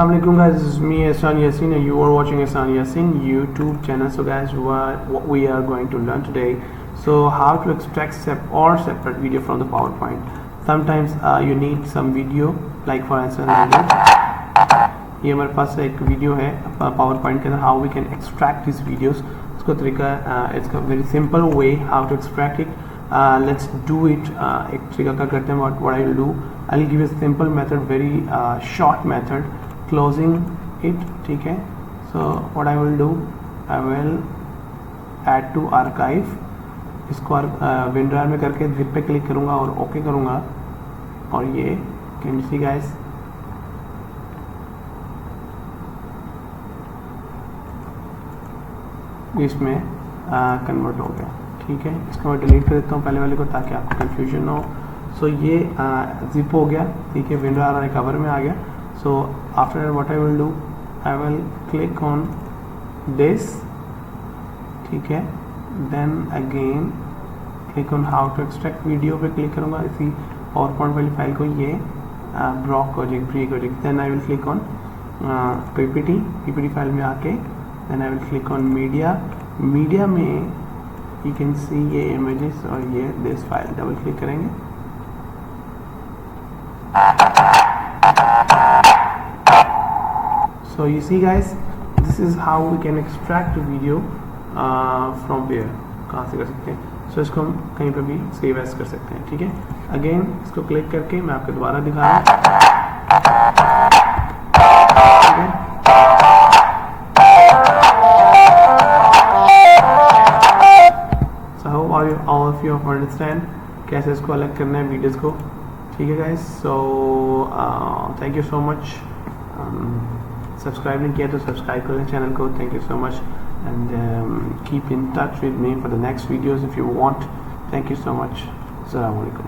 Assalamu alaikum guys, this is me Ahsaan Yaseen and you are watching Ahsaan Yaseen YouTube channel. So guys, what we are going to learn today, so how to extract separate video from the PowerPoint. Sometimes you need some video, like for instance ये हमारे पास एक video है PowerPoint के अंदर. how we can extract these videos, उसका तरीका it's a very simple way how to extract it. Let's do it. एक तरीका का करते हैं. what I will do, I'll give a simple method, very short method, closing it. ठीक है. So what I will do, I will add to archive. इसको window में करके जिप पे क्लिक करूँगा और ओके करूँगा और ये कैन यू सी गाइस, इसमें कन्वर्ट हो गया. ठीक है. इसको मैं डिलीट कर देता हूँ पहले वाले को ताकि आपको कंफ्यूजन ना हो. सो ये जिप हो गया. ठीक है. विंडो आ रहा है, कवर में आ गया. So after what I will do, I will click on this. ठीक है. Then again click on how to extract video पे क्लिक करूँगा. इसी PowerPoint वाली फाइल को ये ब्लॉक हो जाएगी, ब्रेक हो जाएगी. Then I will click on PPT file में आके then I will click on media में यू कैन सी ये इमेजेस और ये दिस फाइल. डबल क्लिक करेंगे. So you see guys, this is how we can extract a video from where, कहाँ से कर सकते हैं. So इसको हम कहीं पर भी सेव एज कर सकते हैं. ठीक है. अगेन इसको क्लिक करके मैं आपको दोबारा दिखा रहा हूँ. So hope all of you understand कैसे इसको अलग करना है वीडियोस को. ठीक है guys. So thank you so much. Subscribe नहीं किया तो सब्सक्राइब करें चैनल को. Thank you so much and keep in touch with me for the next videos if you want. Thank you so much. अस्सलाम वालेकुम.